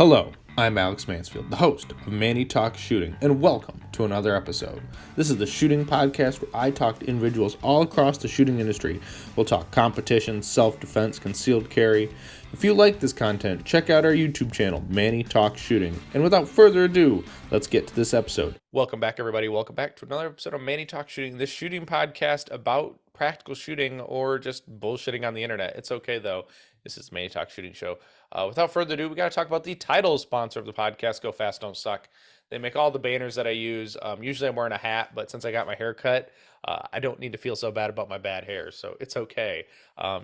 Hello, I'm Alex Mansfield, the host of Manny Talks Shooting, and welcome to another episode. This is the shooting podcast where I talk to individuals all across the shooting industry. We'll talk competition, self-defense, concealed carry. If you like this content, check out our YouTube channel, Manny Talks Shooting. And without further ado, let's get to this episode. Welcome back, everybody. Welcome back to another episode of Manny Talks Shooting, the shooting podcast about practical shooting or just bullshitting on the internet. It's okay, though. This is Manny Talks Shooting Show. Without further ado, we got to talk about the title sponsor of the podcast, Go Fast, Don't Suck. They make all the banners that I use. Usually I'm wearing a hat, but since I got my hair cut, I don't need to feel so bad about my bad hair, so it's okay.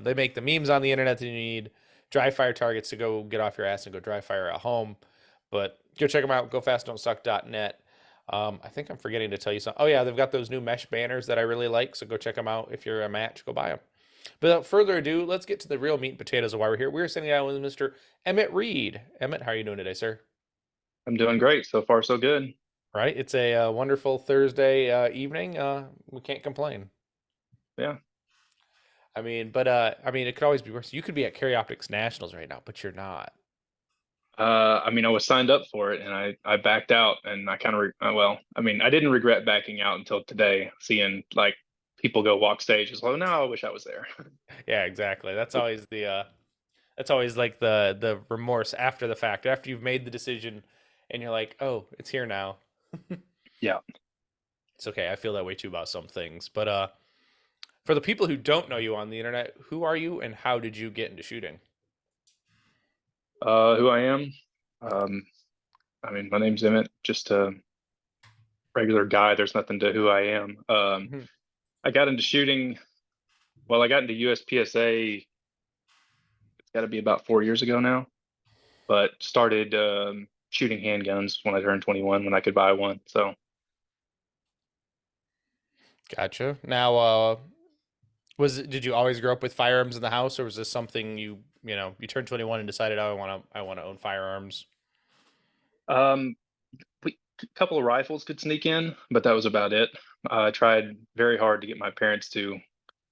They make the memes on the internet that you need, dry fire targets to go get off your ass and go dry fire at home. But go check them out, gofastdon'tsuck.net. I think I'm forgetting to tell you something. Oh, yeah, they've got those new mesh banners that I really like, so go check them out. If you're a match, go buy them. But without further ado, let's get to the real meat and potatoes of why we're here. We're sitting down with Mr. Emmitt Reed. Emmitt, how are you doing today, sir? I'm doing great. So far, so good. Right? It's a wonderful Thursday evening. We can't complain. Yeah. It could always be worse. You could be at Optics Nationals right now, but you're not. I was signed up for it and I backed out and I kind of, I didn't regret backing out until today, seeing like people go walk stage. It's like, no, I wish I was there. Yeah, exactly. That's always like the remorse after the fact, after you've made the decision, and you're like, oh, it's here now. Yeah. It's okay. I feel that way too about some things, but for the people who don't know you on the internet, who are you and how did you get into shooting? Who I am? Um, my name's Emmitt, just a regular guy. There's nothing to who I am. Mhm. I got into shooting. Well, I got into USPSA. It's got to be about 4 years ago now, but started shooting handguns when I turned 21, when I could buy one. So Gotcha. Now, did you always grow up with firearms in the house, or was this something you turned 21 and decided, oh, I want to own firearms? um, a couple of rifles could sneak in, but that was about it. I tried very hard to get my parents to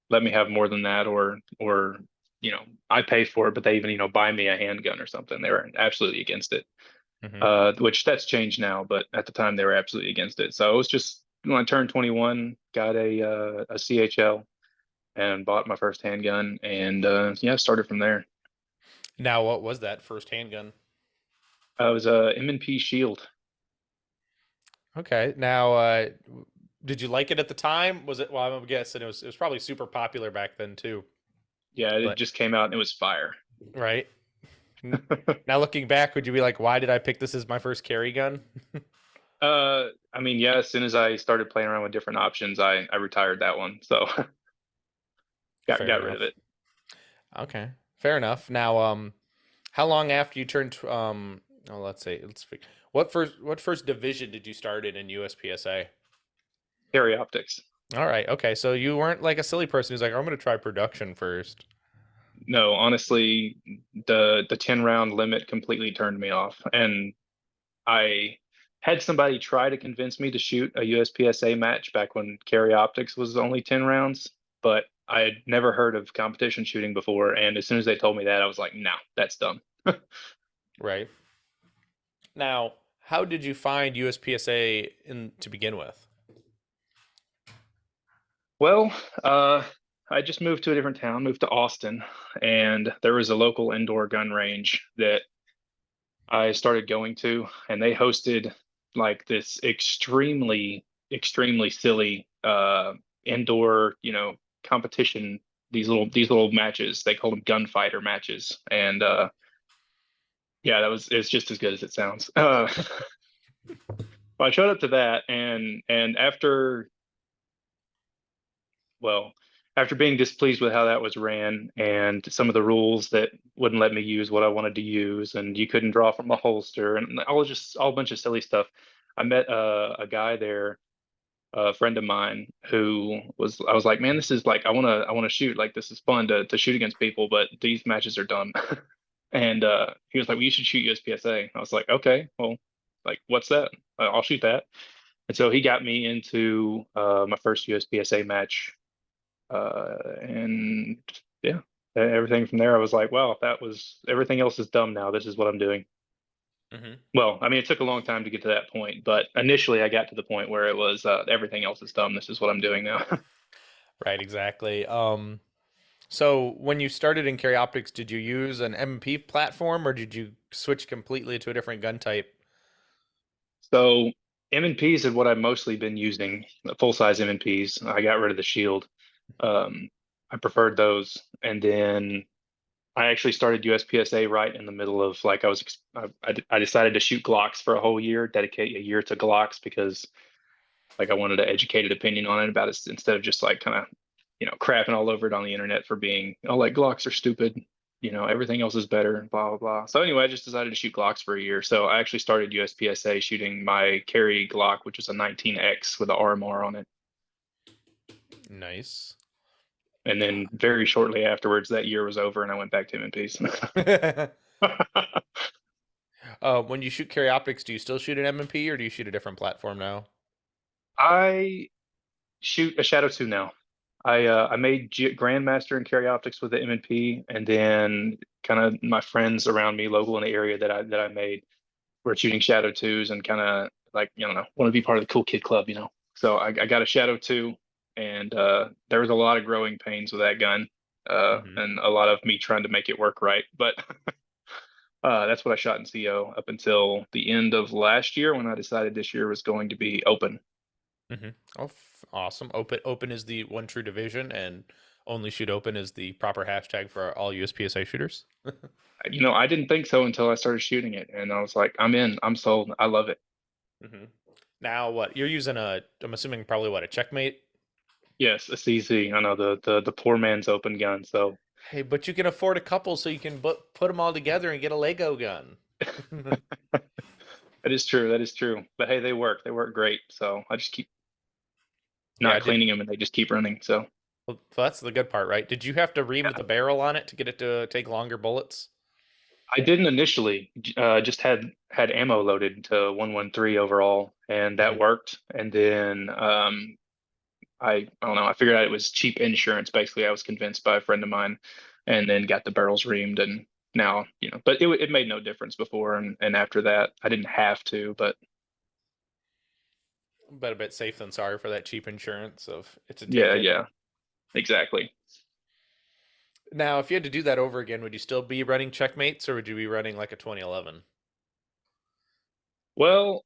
let me have more than that, or I pay for it, but they even buy me a handgun or something. They were absolutely against it. Hmm. Which that's changed now, but at the time they were absolutely against it. So it was just when I turned 21, got a CHL and bought my first handgun, and yeah, started from there. Now, what was that first handgun? I was a M&P Shield. Okay. Now, did you like it at the time? Was it? Well, I'm guessing it was probably super popular back then too. Yeah, it But just came out and it was fire. right now, looking back, would you be like, why did I pick this as my first carry gun? Yeah, as soon as I started playing around with different options, I retired that one. So Fair got rid of enough. it. Okay, fair enough. Now, how long after you turned? Oh, what first division did you start in USPSA? Carry optics. All right, okay, so you weren't like a silly person who's like, I'm gonna try production first. No, honestly, the 10 round limit completely turned me off. And I had somebody try to convince me to shoot a USPSA match back when carry optics was only 10 rounds, but I had never heard of competition shooting before. And as soon as they told me that, I was like, no, that's dumb. Right. Now, how did you find USPSA in to begin with? Well, uh, I just moved to a different town, moved to Austin, and there was a local indoor gun range that I started going to, and they hosted like this extremely silly indoor, competition. These little matches. They called them gunfighter matches, and yeah, it's just as good as it sounds. I showed up to that, and well, after being displeased with how that was ran and some of the rules that wouldn't let me use what I wanted to use, and you couldn't draw from a holster, and all a bunch of silly stuff. I met a guy there, a friend of mine, I was like, man, this is like I want to shoot, like this is fun to shoot against people, but these matches are dumb. And he was like, well, you should shoot USPSA. I was like, okay, well, like what's that? I'll shoot that. And so he got me into my first USPSA match, and yeah, everything from there, I was like, wow, that was everything else is dumb now. This is what I'm doing. Hmm. Well, I mean, it took a long time to get to that point, but initially I got to the point where it was everything else is dumb. This is what I'm doing now. Right, exactly. So when you started in carry optics, did you use an M&P platform or did you switch completely to a different gun type? So M&Ps is what I've mostly been using, full size M&Ps. I got rid of the Shield. Um, I preferred those, and then I actually started USPSA right in the middle of like I decided to shoot Glocks for a whole year, dedicate a year to Glocks because like I wanted an educated opinion on it about it instead of just like kind of crapping all over it on the internet for being like Glocks are stupid, everything else is better, blah blah blah. So anyway, I just decided to shoot Glocks for a year. So I actually started USPSA shooting my carry Glock, which was a 19X with a RMR on it, Nice. and then very shortly afterwards, that year was over, and I went back to M&Ps. When you shoot carry optics, do you still shoot an M&P or do you shoot a different platform now? I shoot a Shadow 2 now. I made Grandmaster and carry optics with the M&P, and then kind of my friends around me, local in the area that I made, were shooting Shadow 2s and kind of like I don't know, want to be part of the cool kid club. So I got a Shadow 2, and there was a lot of growing pains with that gun, Hmm. and a lot of me trying to make it work right. But that's what I shot in CO up until the end of last year when I decided this year was going to be open. Hmm. Oh, awesome. Open is the one true division, and only shoot open is the proper hashtag for all USPSA shooters. I didn't think so until I started shooting it, and I was like, I'm in, I'm sold, I love it. Hmm. Now, what you're using I'm assuming probably what, a checkmate? Yes, it's easy. I know the poor man's open gun. So Hey, but you can afford a couple, so you can put them all together and get a Lego gun. that is true. That is true. But hey, they work. They work great. So I just keep Yeah, not cleaning them, and they just keep running. So well, that's the good part, right? Did you have to ream yeah, the barrel on it to get it to take longer bullets? I didn't initially. Just had ammo loaded to 113 overall, and that Hmm. worked. And then I don't know. I figured out it was cheap insurance. Basically, I was convinced by a friend of mine, and then got the barrels reamed. And now, but it made no difference before and after that. I didn't have to, but But a bit safe than sorry for that cheap insurance of it's a yeah, ticket. yeah, exactly. Now, if you had to do that over again, would you still be running checkmates or would you be running like a 2011? Well,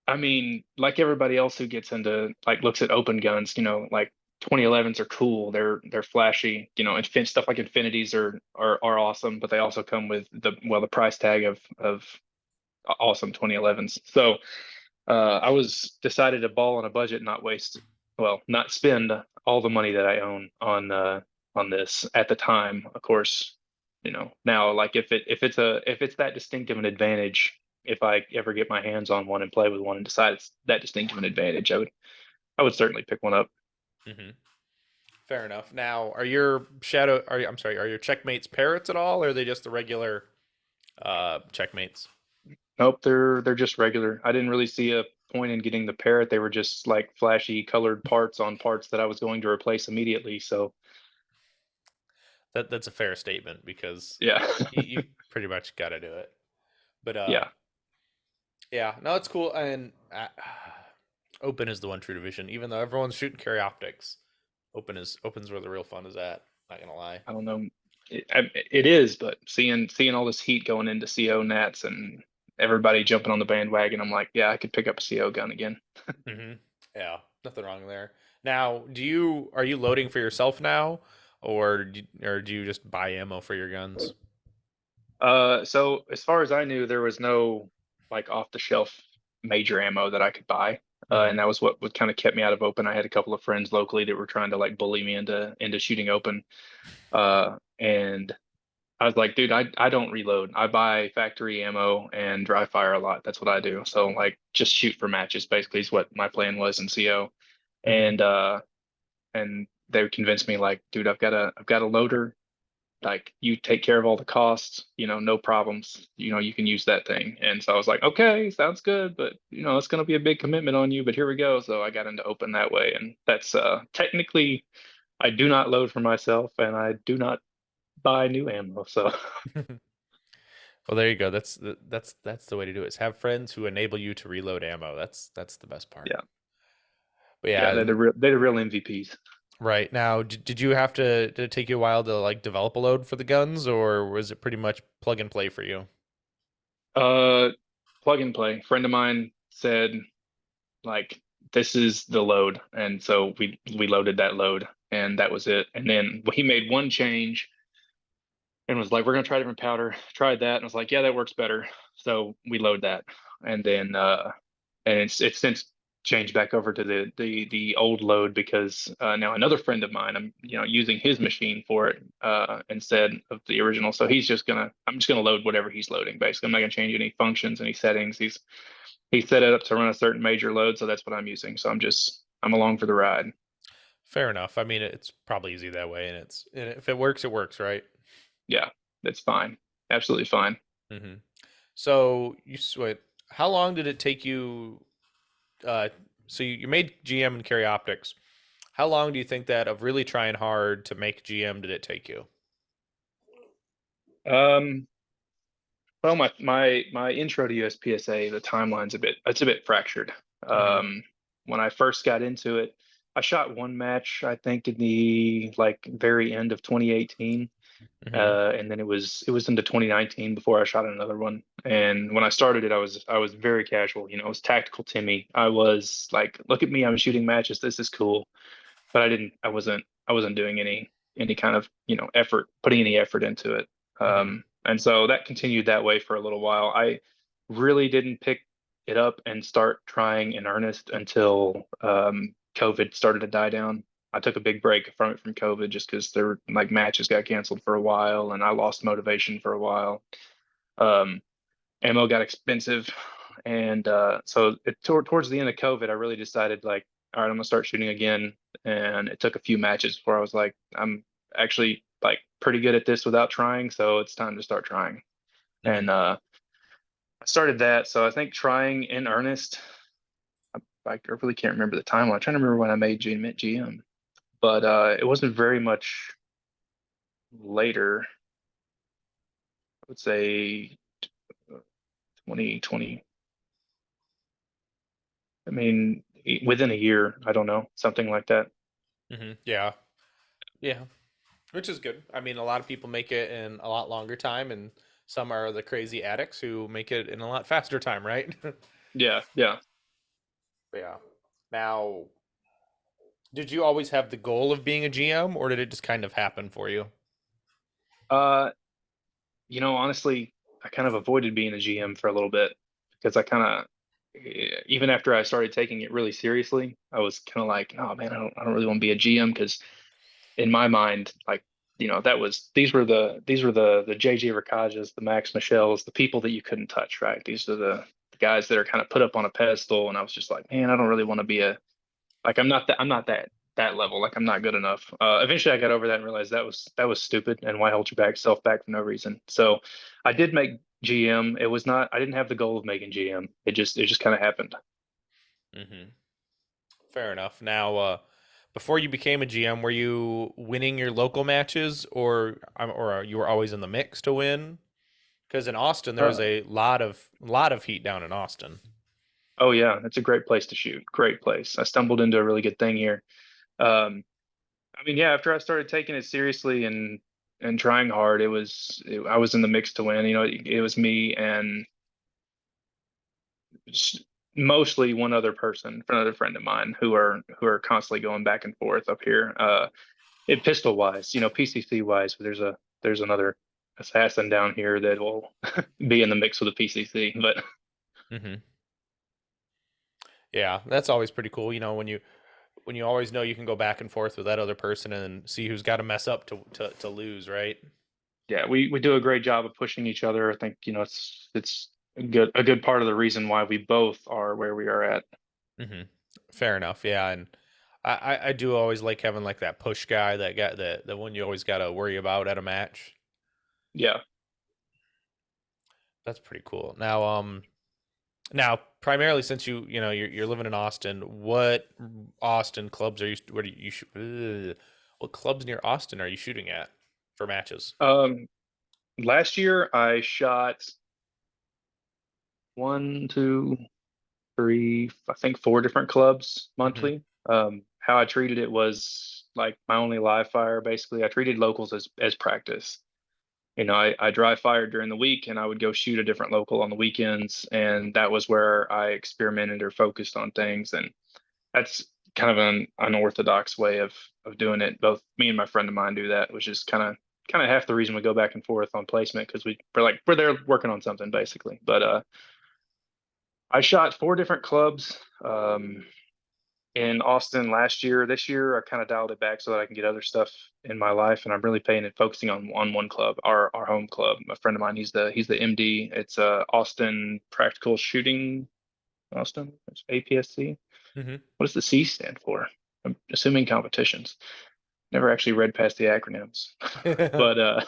I mean, like everybody else who gets into like looks at open guns, like 2011s are cool. They're flashy, and stuff like Infinities are awesome, but they also come with the price tag of awesome 2011s. So I was decided to ball on a budget, not waste, well, not spend all the money that I own on this at the time. Of course, now like if it's that distinct of an advantage, if I ever get my hands on one and play with one and decide it's that distinct of an advantage, I would certainly pick one up. Hmm. Fair enough. Now, are your shadow? I'm sorry. Are your checkmates parrots at all, or are they just the regular checkmates? Nope, they're just regular. I didn't really see a point in getting the parrot. They were just like flashy colored parts on parts that I was going to replace immediately. So That's a fair statement because yeah, you pretty much got to do it. But yeah. yeah, no, it's cool. And open is the one true division. Even though everyone's shooting carry optics, open's where the real fun is at. Not gonna lie. I don't know. It is, but seeing all this heat going into CO Nats and everybody jumping on the bandwagon, I'm like, yeah, I could pick up a CO gun again. Hmm. Yeah, nothing wrong there. Now, are you loading for yourself now, or do you just buy ammo for your guns? So as far as I knew, there was no like off the shelf major ammo that I could buy. And Hmm. that was what kind of kept me out of open. I had a couple of friends locally that were trying to like bully me into shooting open. And I was like, dude, I don't reload. I buy factory ammo and dry fire a lot. That's what I do. So like just shoot for matches basically is what my plan was in CO. Hmm. And they convinced me like, dude, I've got a loader. Like you take care of all the costs, no problems. You can use that thing. And so I was like, okay, sounds good, but it's gonna be a big commitment on you, but here we go. So I got into open that way. And that's technically I do not load for myself and I do not buy new ammo. So Well, there you go. That's the way to do it. Is have friends who enable you to reload ammo. That's the best part. Yeah, But yeah, yeah, they're the real MVPs. right now, did you have to did it take you a while to like develop a load for the guns, or was it pretty much plug and play for you? Uh, Plug and play. Friend of mine said like this is the load, and so we loaded that load, and that was it. And then he made one change and was like, "We're gonna try different powder." Tried that, and I was like, "Yeah, that works better." So we load that, and then and it's since changed back over to the old load because now another friend of mine, I'm using his machine for it instead of the original. So I'm just gonna load whatever he's loading. Basically, I'm not gonna change any functions, any settings. He set it up to run a certain major load, so that's what I'm using. So I'm along for the ride. Fair enough. I mean, it's probably easy that way, and if it works, it works, right? Yeah, that's fine, absolutely fine. hmm So you sweat. How long did it take you? Uh, so you made GM and carry optics. How long do you think that of really trying hard to make GM did it take you? Um, Well, my intro to USPSA, the timeline's a bit fractured. hmm Um, when I first got into it, I shot one match, I think, in the like very end of 2018, hmm and then it was into 2019 before I shot another one. And when I started it, I was very casual. It was tactical Timmy. I was like, look at me, I'm shooting matches. This is cool, but I wasn't doing any kind of effort, putting any effort into it. hmm And so that continued that way for a little while. I really didn't pick it up and start trying in earnest until COVID started to die down. I took a big break from it from COVID just because there were like matches got canceled for a while and I lost motivation for a while. Um, Ammo got expensive, and so towards the end of COVID, I really decided like, all right, I'm gonna start shooting again. And it took a few matches before I was like, I'm actually like pretty good at this without trying, so it's time to start trying. hmm And I started that. So I think trying in earnest, I really can't remember the timeline. I'm trying to remember when I made Emmitt GM, but it wasn't very much later. I would say 2020. I mean, within a year, I don't know, something like that. Yeah. Yeah. Which is good. I mean, a lot of people make it in a lot longer time, and some are the crazy addicts who make it in a lot faster time, right? Yeah, yeah. Yeah. Now, did you always have the goal of being a GM, or did it just kind of happen for you? Uh, Honestly, I kind of avoided being a GM for a little bit because I kind of, even after I started taking it really seriously, I was kind of like, oh man, I don't really want to be a GM because in my mind, like, these were the JJ Rakajas, the Max Michels, the people that you couldn't touch, right? These are the guys that are kind of put up on a pedestal, and I was just like, man, I don't really want to be a like I'm not that level. Like I'm not good enough. Eventually I got over that and realized that was stupid and why hold your self back for no reason. So I did make GM. It was not I didn't have the goal of making GM. It just kind of happened. hmm Fair enough. Now, before you became a GM, were you winning your local matches, or you were always in the mix to win? Because in Austin, there was Uh, a lot of heat down in Austin. oh yeah, it's a great place to shoot. Great place. I stumbled into a really good thing here. Um, I mean, yeah, after I started taking it seriously and trying hard, I was in the mix to win. It was me and s- mostly one other person, another friend of mine, who are constantly going back and forth up here. It pistol wise, PCC wise, there's another assassin down here that will be in the mix with the PCC. But hmm Yeah, that's always pretty cool. When you always know you can go back and forth with that other person and see who's got to mess up to lose, right? yeah, we do a great job of pushing each other. I think it's a good part of the reason why we both are where we are at. hmm Fair enough. Yeah, and I do always like having like that push guy, that guy, the one you always got to worry about at a match. Yeah. That's pretty cool. Now primarily since you're living in Austin, what Austin clubs are you? What are you? What clubs near Austin are you shooting at for matches? Um, Last year I shot. one, two, three, I think four different clubs Hmm. monthly. How I treated it was like my only live fire, basically. I treated locals as practice. I dry fired during the week and I would go shoot a different local on the weekends. And that was where I experimented or focused on things. And that's kind of an unorthodox way of doing it. Both me and my friend of mine do that, which is kind of half the reason we go back and forth on placement because we're there working on something basically. But I shot four different clubs in Austin last year. This year, I kind of dialed it back so that I can get other stuff in my life, and I'm really paying and focusing on one club, our home club. A friend of mine, he's the MD. It's Austin Practical Shooting. Austin, it's APSC. Hmm. What does the C stand for? I'm assuming competitions. Never actually read past the acronyms, but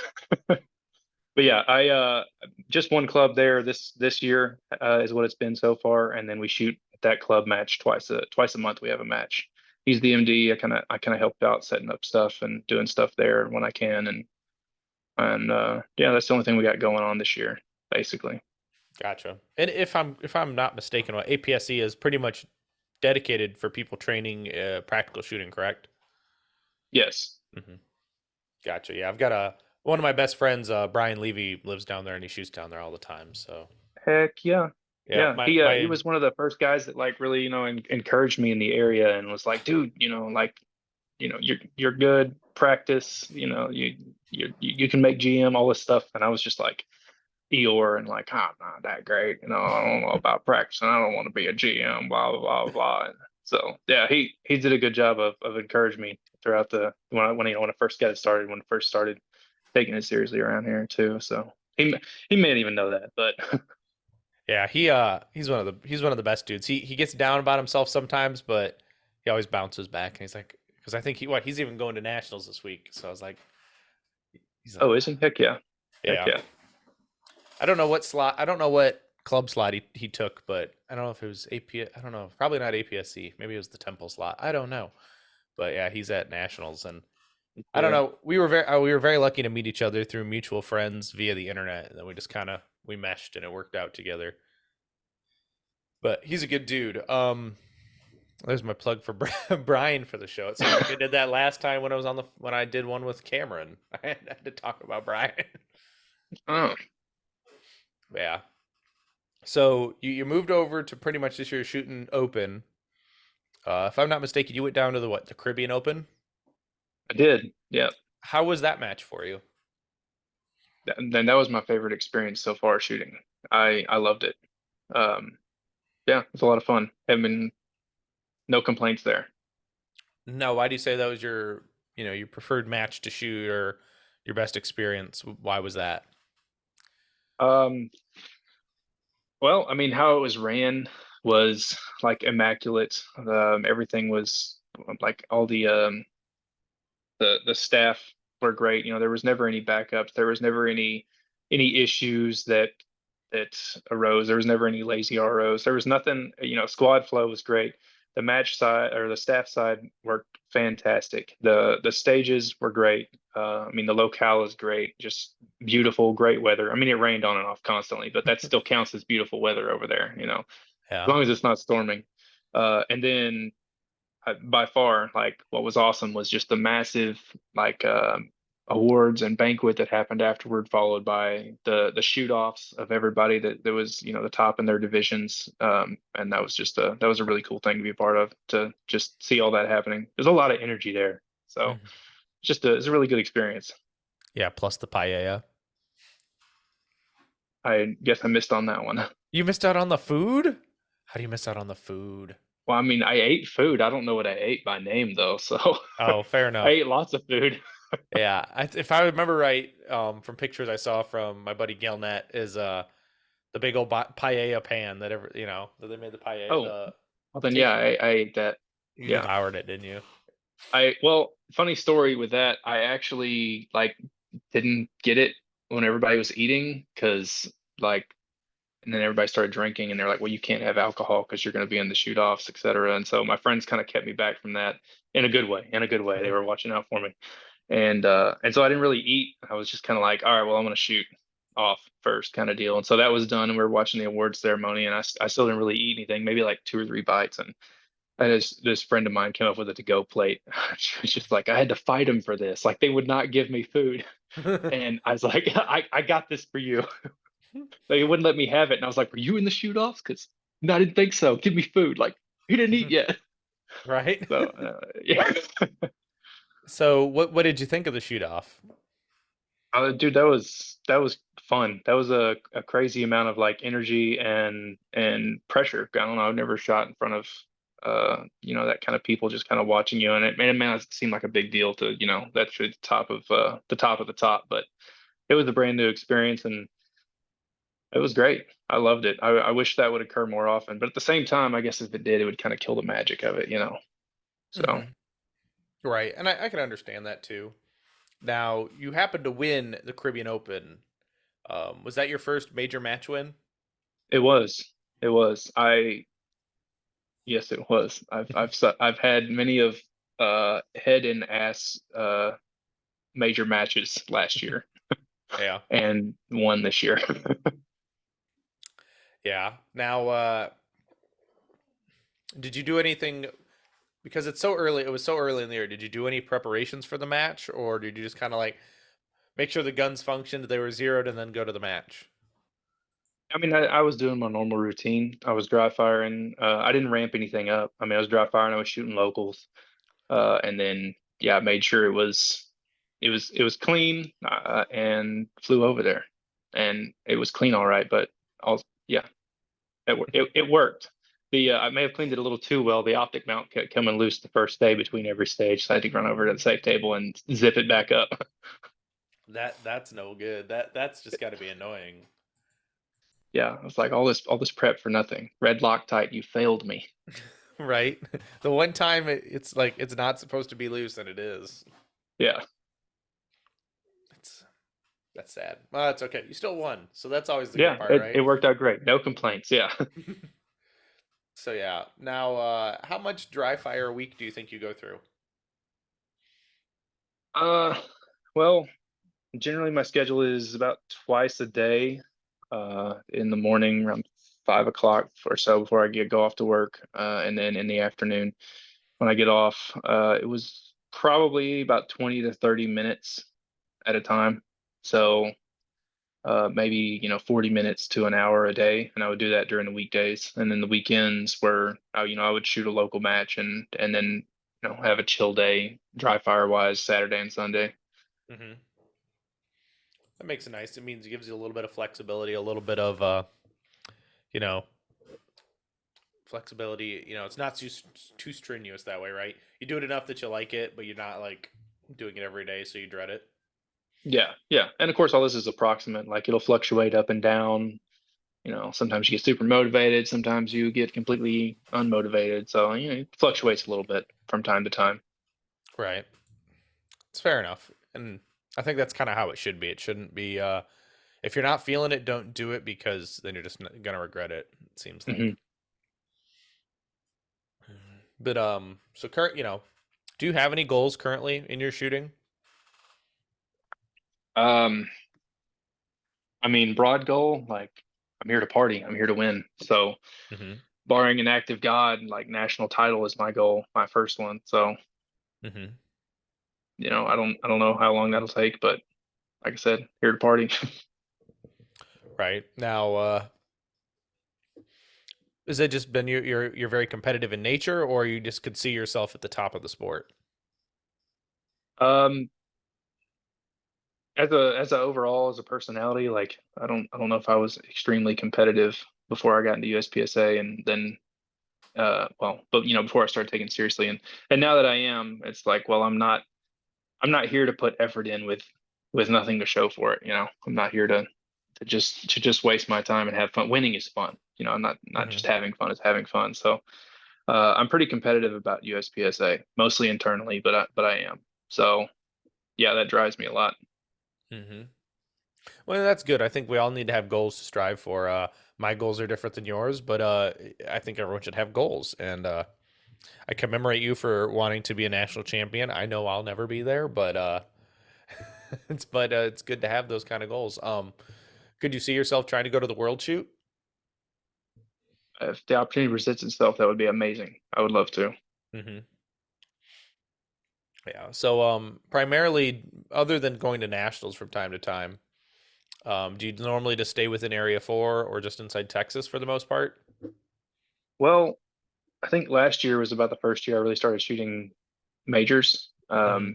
but yeah, I just one club there this year is what it's been so far, and then we shoot at that club match twice a month. We have a match. He's the MD. I kind of helped out setting up stuff and doing stuff there when I can, and yeah, that's the only thing we got going on this year, basically. Gotcha. And if I'm not mistaken, what APSC is pretty much dedicated for people training practical shooting, correct? Yes. Hmm. Gotcha. Yeah, I've got a one of my best friends, Brian Levy, lives down there and he shoots down there all the time. So Heck yeah. yeah, Yeah, my he my was one of the first guys that like really, encouraged me in the area and was like, dude, like, you're good, practice, you can make GM, all this stuff. And I was just like Eeyore and like, I'm not that great, I don't know about practicing, I don't want to be a GM, blah blah blah blah. And so yeah, he did a good job of encouraging me throughout the when I first got it started, when I first started taking it seriously around here too. So he may not even know that, but yeah, he's one of the best dudes. He gets down about himself sometimes, but he always bounces back and he's like, because I think he's even going to nationals this week. So I was like, he's like, oh, is he? Heck yeah. Heck yeah. yeah. I don't know what slot. I don't know what club slot he took, but I don't know if it was AP. I don't know. Probably not APSC. Maybe it was the Temple slot. I don't know. But yeah, he's at nationals, and I don't Yeah. know. We were very lucky to meet each other through mutual friends via the internet, and then we just kind of we meshed and it worked out together. But he's a good dude. There's my plug for Brian for the show. It seems like I did that last time when I did one with Cameron. I had to talk about Brian. Oh, Yeah. So you moved over to pretty much this year shooting open. If I'm not mistaken, you went down to the Caribbean Open. I did. Yeah. How was that match for you? Then that was my favorite experience so far shooting. I loved it. Um, yeah, it was a lot of fun. Have been no complaints there. No, why do you say that was your preferred match to shoot or your best experience? Why was that? Um, well, I mean, how it was ran was like immaculate. Everything was like all the staff were great. There was never any backups. There was never any issues that arose. There was never any lazy ROs. There was nothing. Squad flow was great. The match side or the staff side worked fantastic. The stages were great. I mean, the locale is great. Just beautiful, great weather. I mean, it rained on and off constantly, but that still counts as beautiful weather over there. As Yeah. long as it's not storming. And then by far, like what was awesome was just the massive like awards and banquet that happened afterward, followed by the shoot offs of everybody that was the top in their divisions. And that was a really cool thing to be a part of, to just see all that happening. There's a lot of energy there, so Mhm. it's a really good experience. Yeah. Plus the paella. I guess I missed on that one. You missed out on the food. How do you miss out on the food? Well, I mean, I ate food. I don't know what I ate by name though, so Oh, fair I enough. ate lots of food. Yeah, if I remember right, from pictures I saw from my buddy Galnet, is the big old paella pan that they made the paella. Oh, The well then, yeah, take I ate that. You Yeah. devoured it, didn't you? Well, funny story with that. I actually like didn't get it when everybody was eating because like, and then everybody started drinking and they're like, well, you can't have alcohol because you're going to be in the shoot offs, et cetera. And so my friends kind of kept me back from that in a good way, in a good way. They Mhm. were watching out for me. And so I didn't really eat. I was just kind of like, all right, well, I'm going to shoot. off first kind of deal. And so that was done, and we were watching the awards ceremony, and I still didn't really eat anything, maybe like 2 or 3 bites. And this friend of mine came up with a to-go plate. She was just like, I had to fight them for this. Like they would not give me food. And I was like, I got this for you. They wouldn't let me have it. And I was like, were you in the shoot offs? Because no, I didn't think so. Give me food. Like you didn't eat yet. Right. So yeah. So what did you think of the shoot off? Dude, that was fun. That was a crazy amount of like energy and pressure. I don't know. I've never shot in front of that kind of people just kind of watching you, and it seemed like a big deal to that's the top of the top, but it was a brand new experience, and it was great. I loved it. I wish that would occur more often, but at the same time, I guess if it did, it would kind of kill the magic of it. So Hmm. Right, and I can understand that too. Now, you happened to win the Caribbean Open. Was that your first major match win? it was. It was. Yes, it was. I've had many of head and ass major matches last year Yeah. and one this year. Yeah. Now, did you do anything because it's so early? It was so early in the year. Did you do any preparations for the match, or did you just kind of like make sure the guns functioned, they were zeroed, and then go to the match? I mean, I was doing my normal routine. I was dry firing. I didn't ramp anything up. I mean, I was dry firing. I was shooting locals, and then yeah, I made sure it was clean, and flew over there, and it was clean all right. But also, yeah, it worked. I may have cleaned it a little too well. The optic mount kept coming loose the first day between every stage, so I had to run over to the safe table and zip it back up. That's no good. That's just got to be annoying. Yeah, I was like all this prep for nothing. Red Loctite, you failed me. Right? The one time it's like it's not supposed to be loose and it is. Yeah, It's that's sad. Well, it's okay. You still won, so that's always the good yeah, part, it right? worked out great. No complaints. Yeah. So yeah. Now, how much dry fire a week do you think you go through? Uh, well, generally my schedule is about twice a day. In the morning around 5 o'clock or so before I go off to work, and then in the afternoon when I get off, it was probably about 20 to 30 minutes at a time. So maybe 40 minutes to an hour a day, and I would do that during the weekdays, and then the weekends where I would shoot a local match, and then have a chill day dry fire wise Saturday and Sunday. Hmm. That makes it nice. It means it gives you a little bit of flexibility, a little bit of you know, flexibility. It's not too strenuous that way, right? You do it enough that you like it, but you're not like doing it every day, so you dread it. Yeah, yeah, and of course all this is approximate. Like it'll fluctuate up and down. Sometimes you get super motivated, sometimes you get completely unmotivated. So it fluctuates a little bit from time to time. Right. It's fair enough, and I think that's kind of how it should be. It shouldn't be. If you're not feeling it, don't do it because then you're just gonna regret it. It seems like. Hmm. But so current, do you have any goals currently in your shooting? Um, I mean, broad goal, like I'm here to party, I'm here to win. So Mm-hmm. barring an active God, like national title is my goal, my first one. So, Mm-hmm. I don't know how long that'll take, but like I said, here to party. Right now, has it just been you're very competitive in nature, or you just could see yourself at the top of the sport? Um, as a overall as a personality, like I don't know if I was extremely competitive before I got into USPSA, and then well, but before I started taking it seriously, and now that I am, it's like, well, I'm not here to put effort in with nothing to show for it. I'm not here to just waste my time and have fun. Winning is fun. I'm not Mm-hmm. just having fun, it's having fun. So I'm pretty competitive about USPSA, mostly internally, but I am. So yeah, that drives me a lot. Mm-hmm. Well, that's good. I think we all need to have goals to strive for. My goals are different than yours, but I think everyone should have goals. And I commemorate you for wanting to be a national champion. I know I'll never be there, but it's good to have those kind of goals. Could you see yourself trying to go to the World Shoot? If the opportunity presents itself, that would be amazing. I would love to. Hmm. Yeah. So, primarily, other than going to nationals from time to time, do you normally just stay within Area 4 or just inside Texas for the most part? Well, I think last year was about the first year I really started shooting majors. Hmm.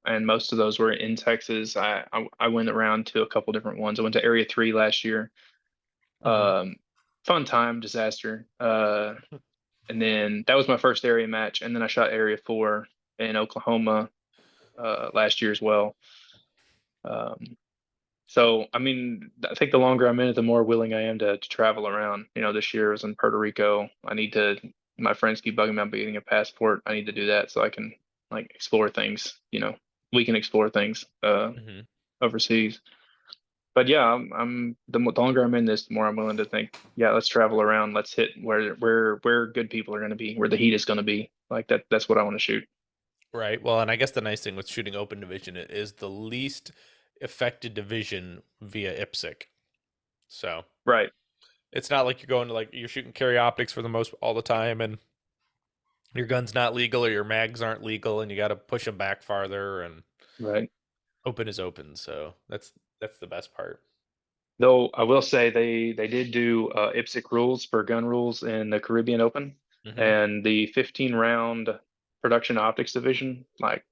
And most of those were in Texas. I went around to a couple different ones. I went to Area 3 last year. Hmm. Um, Fun time, disaster. And then that was my first area match. And then I shot Area 4 in Oklahoma last year as well. Um, so, I mean, I think the longer I'm in it, the more willing I am to travel around. This year I was in Puerto Rico. My friends keep bugging me about getting a passport. I need to do that so I can like explore things. We can explore things Hmm. overseas. But yeah, the longer I'm in this, the more I'm willing to think, yeah, let's travel around. Let's hit where good people are going to be, where the heat is going to be. Like that. That's what I want to shoot. Right. Well, and I guess the nice thing with shooting open division is the least affected division via IPSC. So Right. it's not like you're going to like you're shooting carry optics for the most all the time, and your gun's not legal or your mags aren't legal, and you got to push them back farther. And Right. open is open, so that's the best part. Though I will say they did do IPSC rules for gun rules in the Caribbean Open, Hmm. and the 15 round production optics division, like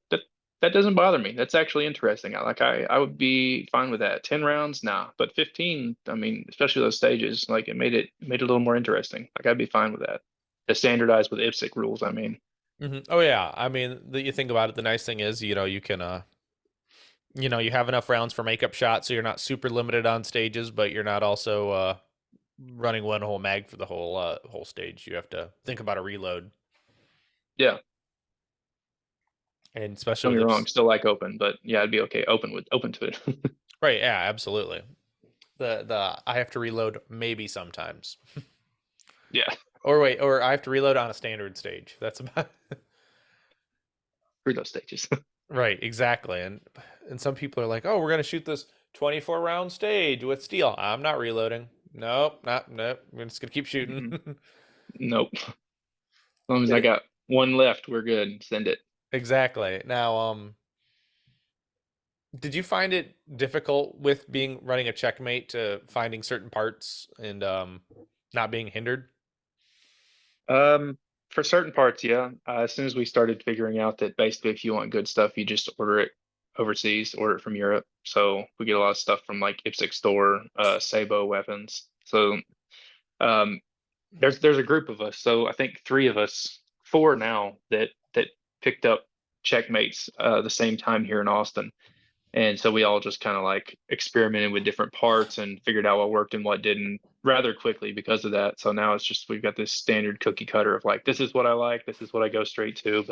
that doesn't bother me. That's actually interesting. I would be fine with that. 10 rounds, nah, but 15, I mean, especially those stages, like it made it a little more interesting. Like I'd be fine with that. To standardize with IPSC rules, I mean. Hmm. Oh yeah, I mean, you think about it. The nice thing is, you can, you have enough rounds for makeup shots, so you're not super limited on stages, but you're not also running one whole mag for the whole stage. You have to think about a reload, Yeah, and especially don't with get me wrong, it. still like open, but yeah, I'd be okay open to it. Right? Yeah, absolutely. The I have to reload maybe sometimes, Yeah, or wait, or I have to reload on a standard stage. That's about through those stages. right. Exactly, and some people are like, oh, we're gonna shoot this 24 round stage with steel. I'm not reloading. Nope, not nope. We're just gonna keep shooting. Mm-mm. Nope. As long as I Did it got one left, we're good. Send it. exactly. Now, did you find it difficult with being running a checkmate to finding certain parts and not being hindered? Um, for certain parts, yeah. As soon as we started figuring out that basically if you want good stuff, you just order it overseas, order it from Europe. So we get a lot of stuff from like IPSC store, Sabo weapons. So um, there's a group of us. So I think three of us, four now that picked up checkmates the same time here in Austin. And so we all just kind of like experimented with different parts and figured out what worked and what didn't rather quickly because of that. So now it's just we've got this standard cookie cutter of like this is what I like, this is what I go straight to.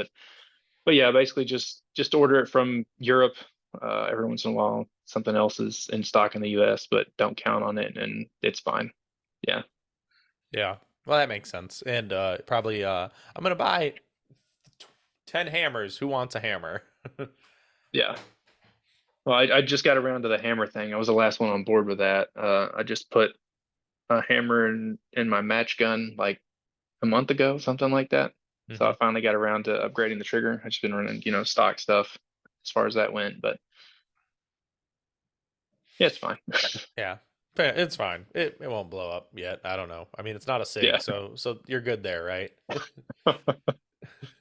But yeah, basically just order it from Europe. Every once in a while, something else is in stock in the U.S., but don't count on it, and it's fine. Yeah, Yeah. Well, that makes sense. And probably I'm gonna buy 10 hammers. Who wants a hammer? yeah. Well, I just got around to the hammer thing. I was the last one on board with that. I just put a hammer in my match gun like a month ago, something like that. So I Hmm. finally got around to upgrading the trigger. I've just been running, stock stuff as far as that went, but yeah, it's fine. Yeah. It's fine. It won't blow up yet. I don't know. I mean, it's not a SIG, Yeah. so you're good there, right?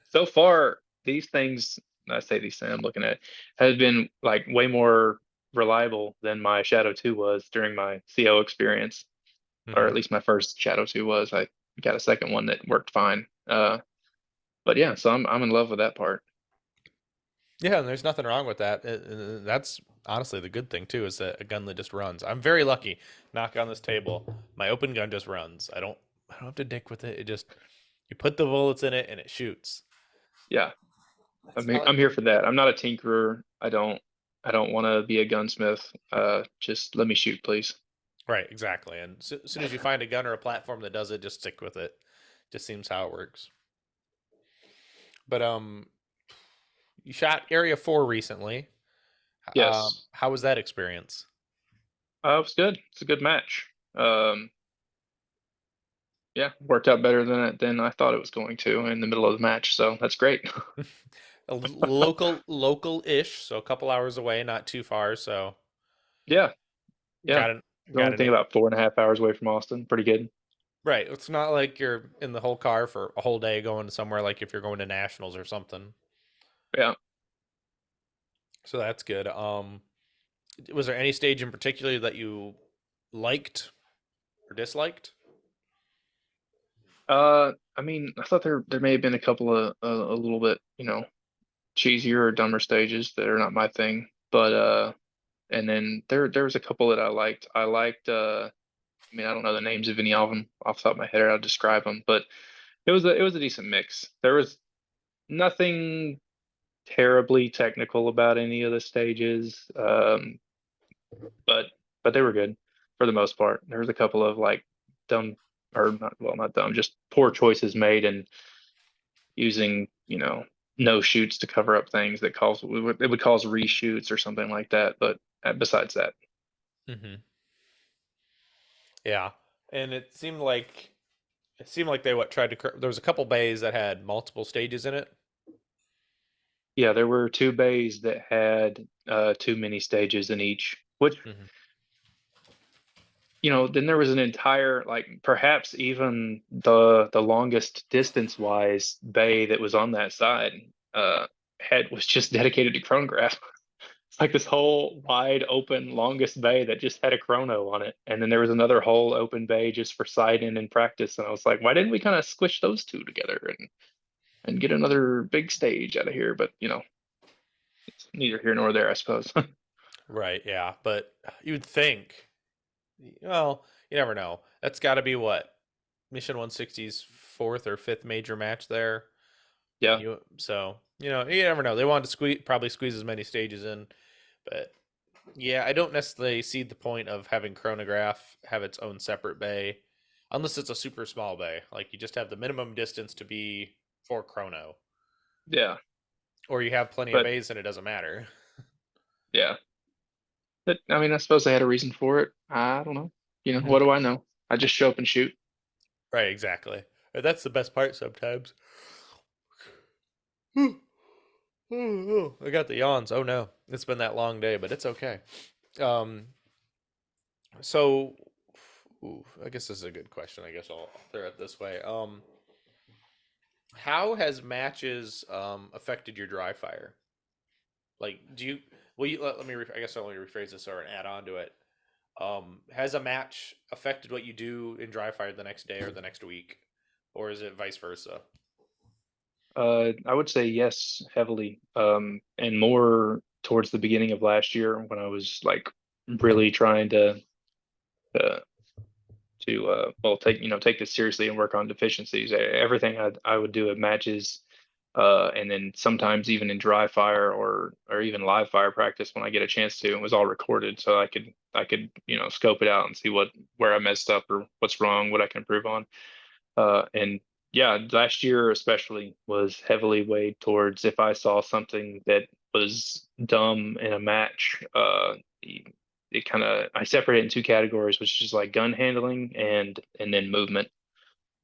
So far, these things, I say these things I'm looking at, has been like way more reliable than my Shadow 2 was during my CO experience, or Hmm. at least my first Shadow 2 was. I got a second one that worked fine. But yeah, so I'm in love with that part. Yeah, and there's nothing wrong with that. That's honestly the good thing too, is that a gun that just runs. I'm very lucky. Knock on this table. My open gun just runs. I don't have to dick with it. It just you put the bullets in it and it shoots. Yeah. That's all. I'm here for that. I'm not a tinkerer. I don't want to be a gunsmith. Just let me shoot, please. Right, exactly. And as soon as you find a gun or a platform that does it, just stick with it. Just seems how it works. But you shot Area 4 recently. Yes. How was that experience? It was good. It's a good match. Yeah, worked out better than I thought it was going to in the middle of the match, so that's great. Local-ish, so a couple hours away, not too far. So Yeah, yeah. got an The got only an thing about 4.5 hours away from Austin. Pretty good. right. It's not like you're in the whole car for a whole day going to somewhere like if you're going to nationals or something. Yeah. So that's good. Was there any stage in particular that you liked or disliked? I mean, I thought there may have been a couple of a little bit, cheesier or dumber stages that are not my thing, but and then there was a couple that I liked. I liked I mean, I don't know the names of any of them off the top of my head, or I'll describe them, but it was a decent mix. There was nothing terribly technical about any of the stages, but they were good for the most part. There was a couple of like dumb or not, well, not dumb, just poor choices made and using, no shoots to cover up things that it would cause reshoots or something like that. But besides that, Hmm. Yeah, and it seemed like they tried to. There was a couple bays that had multiple stages in it. yeah, there were two bays that had too many stages in each, which Hmm. then there was an entire, like, perhaps even the longest distance wise bay that was on that side had was just dedicated to chronograph. It's like this whole wide open longest bay that just had a chrono on it, and then there was another whole open bay just for side in and practice. And I was like, why didn't we kind of squish those two together and get another big stage out of here? But it's neither here nor there, I suppose. Right. Yeah, but you would think. Well, you never know. That's got to be what Mission 160's fourth or fifth major match there. Yeah, You never know. They wanted to probably squeeze as many stages in, but yeah, I don't necessarily see the point of having chronograph have its own separate bay, unless it's a super small bay. Like you just have the minimum distance to be for chrono, yeah, or you have plenty of but bays and it doesn't matter. yeah. But I mean, I suppose they had a reason for it. I don't know. What do I know? I just show up and shoot. Right, exactly. That's the best part sometimes. Oh, I got the yawns. Oh no, it's been that long day, but it's okay. Um, so, I guess this is a good question. I guess I'll throw it this way. How has matches affected your dry fire? Like, do you? Well, let me. I guess I'll rephrase this or add on to it. Has a match affected what you do in dry fire the next day or the next week, or is it vice versa? I would say yes, heavily, and more towards the beginning of last year when I was like really trying uh, well, take this seriously and work on deficiencies. Everything I would do at matches, and then sometimes even in dry fire or even live fire practice when I get a chance to, it was all recorded, so I could scope it out and see where I messed up or what's wrong, what I can improve on. And yeah, last year especially was heavily weighed towards if I saw something that was dumb in a match, it kind of I separate it in two categories, which is like gun handling and then movement.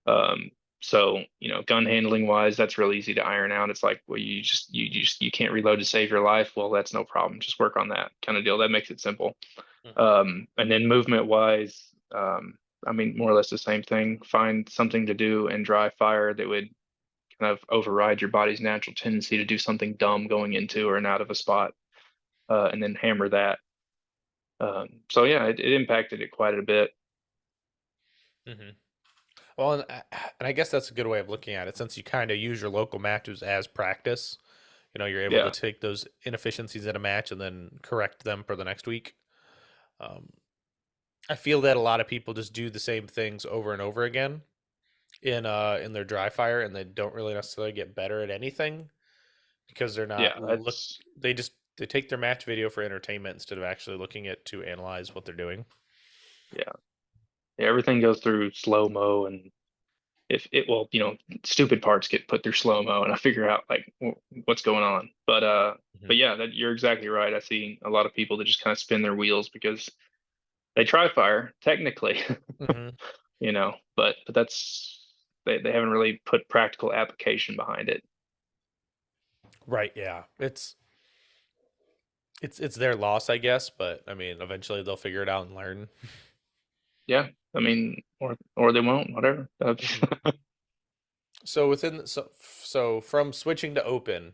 Um, so gun handling wise, that's real easy to iron out. It's like, well, you can't reload to save your life. Well, that's no problem. Just work on that kind of deal. That makes it simple. Hmm. And then movement wise, I mean, more or less the same thing. Find something to do and dry fire that would kind of override your body's natural tendency to do something dumb going into or out of a spot, and then hammer that. So yeah, it impacted it quite a bit. Hmm. Well, and I guess that's a good way of looking at it, since you kind of use your local matches as practice. You're able to Yeah, take those inefficiencies in a match and then correct them for the next week. Um, I feel that a lot of people just do the same things over and over again in their dry fire, and they don't really necessarily get better at anything because they're yeah, not look. that's They take their match video for entertainment instead of actually looking at to analyze what they're doing. yeah. Yeah, everything goes through slow mo, and if it well, stupid parts get put through slow mo, and I figure out like what's going on. But Hmm. yeah, that you're exactly right. I see a lot of people that just kind of spin their wheels because they try fire technically, Hmm. but they haven't really put practical application behind it. Right. Yeah. It's their loss, I guess. But I mean, eventually they'll figure it out and learn. Yeah, I mean, or they won't, whatever. Hmm. So so from switching to open,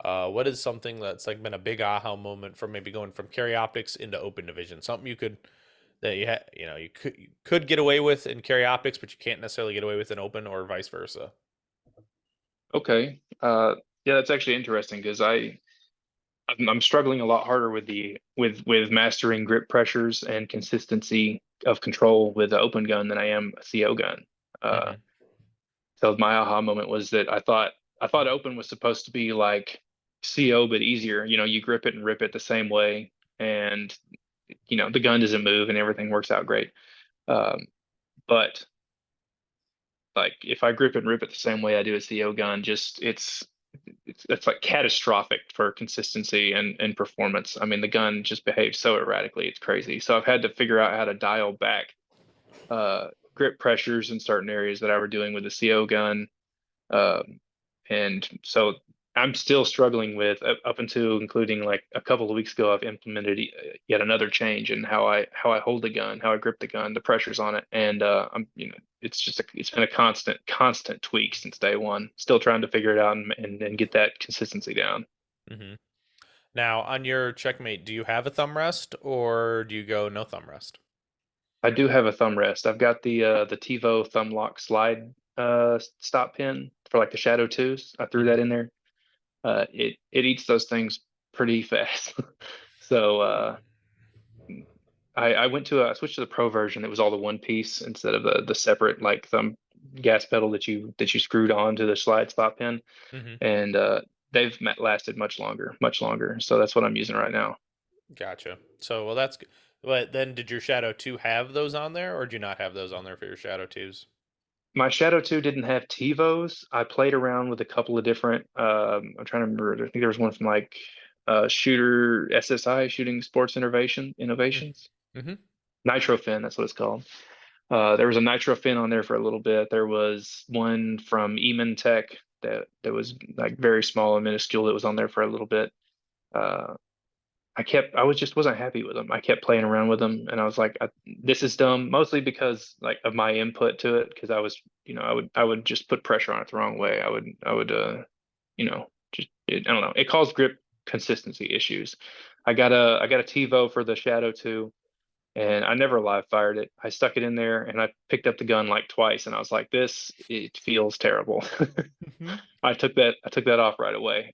what is something that's like been a big aha moment from maybe going from carry optics into open division? Something you could that you could get away with in carry optics, but you can't necessarily get away with in open, or vice versa. Okay. Yeah, that's actually interesting because I'm struggling a lot harder with the with mastering grip pressures and consistency of control with the open gun than I am a CO gun. Uh, Hmm. so my aha moment was that I thought open was supposed to be like CO but easier. You grip it and rip it the same way, and the gun doesn't move and everything works out great. Um, but like if I grip and rip it the same way I do a CO gun, just it's like catastrophic for consistency and performance. I mean, the gun just behaves so erratically, it's crazy. So I've had to figure out how to dial back grip pressures in certain areas that I were doing with the CO gun. Um, and so I'm still struggling with up until including like a couple of weeks ago, I've implemented yet another change in how I hold the gun, how I grip the gun, the pressures on it, and it's been a constant tweak since day one. Still trying to figure it out and get that consistency down. Hmm. Now, on your checkmate, do you have a thumb rest or do you go no thumb rest? I do have a thumb rest. I've got the TiVo thumb lock slide stop pin for like the Shadow 2s. I threw that Hmm. in there. It eats those things pretty fast. So I switched to the Pro version. It was all the one piece instead of the separate like thumb gas pedal that you screwed onto the slide stop pin, Hmm. and they've lasted much longer, much longer. So that's what I'm using right now. Gotcha. So, well, that's good. But then, did your Shadow 2 have those on there, or do you not have those on there for your Shadow 2s? My Shadow 2 didn't have TiVos. I played around with a couple of different. I'm trying to remember. I think there was one from like Shooter SSI, Shooting Sports Innovations. Mm-hmm. Nitro Fin, that's what it's called. There was a Nitro Fin on there for a little bit. There was one from Eamon Tech that was like very small and minuscule that was on there for a little bit. Uh, wasn't happy with them. I kept playing around with them, and I was like, this is dumb. Mostly because like of my input to it, because I would just put pressure on it the wrong way. I don't know. It caused grip consistency issues. I got a TiVo for the Shadow 2, and I never live fired it. I stuck it in there, and I picked up the gun like twice, and I was like, it feels terrible. Mm-hmm. I took that off right away.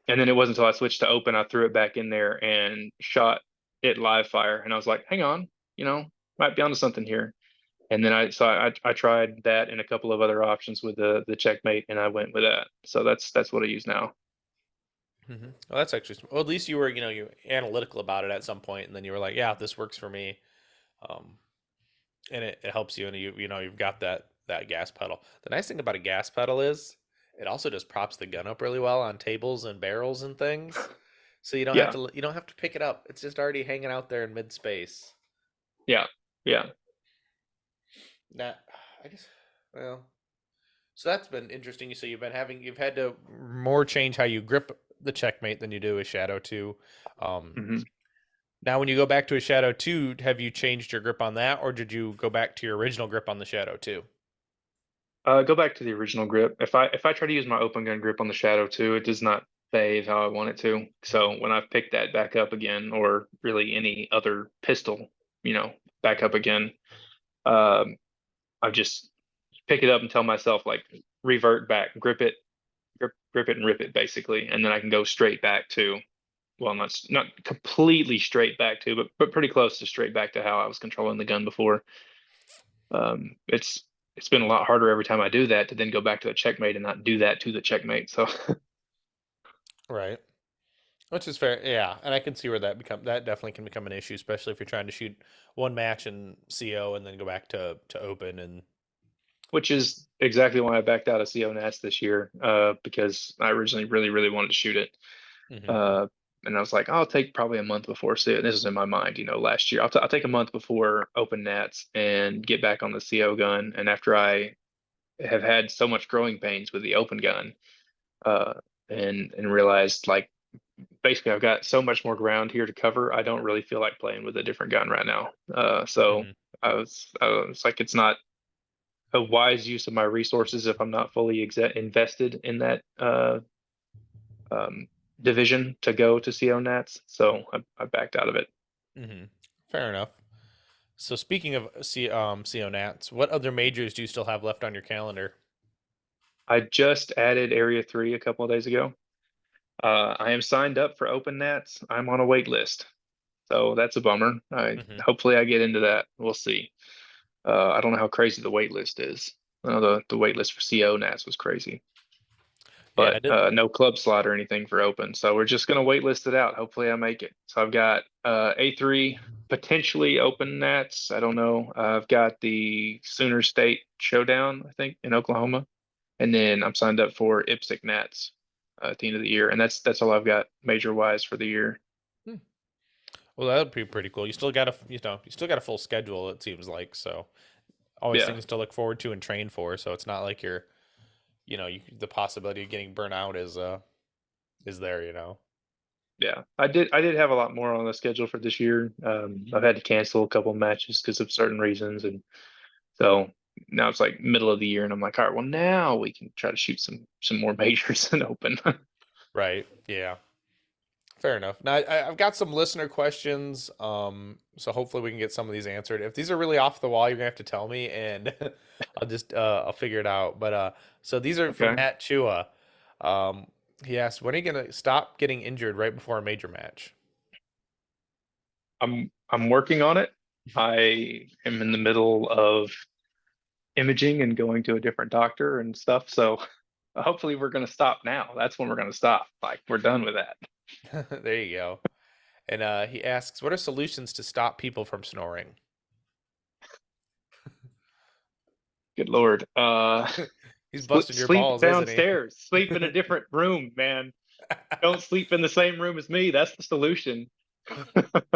And then it wasn't until I switched to open, I threw it back in there and shot it live fire. And I was like, hang on, might be onto something here. And then I tried that and a couple of other options with the checkmate, and I went with that. So that's what I use now. Mm-hmm. Well, that's actually well. At least you were analytical about it at some point, and then you were like, "Yeah, this works for me," um, and it helps you, and you've got that gas pedal. The nice thing about a gas pedal is it also just props the gun up really well on tables and barrels and things, so Yeah, you don't have to pick it up. It's just already hanging out there in mid space. yeah, yeah. Now, I guess, well, so that's been interesting. So you've had to more change how you grip the checkmate than you do a Shadow 2. Um, hmm Now, when you go back to a Shadow 2, have you changed your grip on that, or did you go back to your original grip on the Shadow 2? Go back to the original grip. If I try to use my open gun grip on the Shadow 2, it does not behave how I want it to. Hmm. So when I've picked that back up again, or really any other pistol, back up again, um, I just pick it up and tell myself like revert back, grip it and rip it basically, and then I can go straight back to, well, not completely straight back to, but pretty close to straight back to how I was controlling the gun before. It's been a lot harder every time I do that to then go back to a checkmate and not do that to the checkmate. So Right. Which is fair, yeah, and I can see where that definitely can become an issue, especially if you're trying to shoot one match in CO and then go back to open and. which is exactly why I backed out of CO Nats this year, because I originally really, really wanted to shoot it. Hmm. Uh, And I was like, I'll take probably a month before CO. This is in my mind, last year. I'll take a month before open nats and get back on the CO gun. And after I have had so much growing pains with the open gun, uh, and realized like basically I've got so much more ground here to cover. I don't really feel like playing with a different gun right now. So Hmm. I was like, it's not a wise use of my resources if I'm not fully invested in that um, division to go to CO Nats. So I backed out of it. Hmm. Fair enough. So speaking of CO Nats, what other majors do you still have left on your calendar? I just added Area 3 a couple of days ago. I am signed up for Open Nats. I'm on a wait list. So that's a bummer. Hmm. Hopefully I get into that. We'll see. I don't know how crazy the wait list is. The wait list for CO Nats was crazy, Yeah, I but did. no club slot or anything for open. So we're just gonna wait list it out. Hopefully I make it. So I've got A3 potentially open Nats. I don't know. I've got the Sooner State Showdown, I think, in Oklahoma, and then I'm signed up for IPSC Nats at the end of the year, and that's all I've got major wise for the year. Hmm. Well, that would be pretty cool. You still got you still got a full schedule. It seems like so. Always Yeah, things to look forward to and train for. So it's not like the possibility of getting burnt out is there. yeah. I did have a lot more on the schedule for this year. I've had to cancel a couple matches because of certain reasons, and so now it's like middle of the year, and I'm like, all right, well now we can try to shoot some more majors and open. Right. Yeah. Fair enough. Now I've got some listener questions, so hopefully we can get some of these answered. If these are really off the wall, you're gonna have to tell me, and I'll figure it out. But so these are from Okay, Matt Chua. Um, he asked, when are you gonna stop getting injured right before a major match? I'm working on it. I am in the middle of imaging and going to a different doctor and stuff. So hopefully we're gonna stop now. That's when we're gonna stop. Like we're done with that. There you go. And he asks, what are solutions to stop people from snoring? Good Lord. He's Sleep, busting your sleep balls, isn't he? downstairs. Sleep in a different room, man. Don't sleep in the same room as me. That's the solution.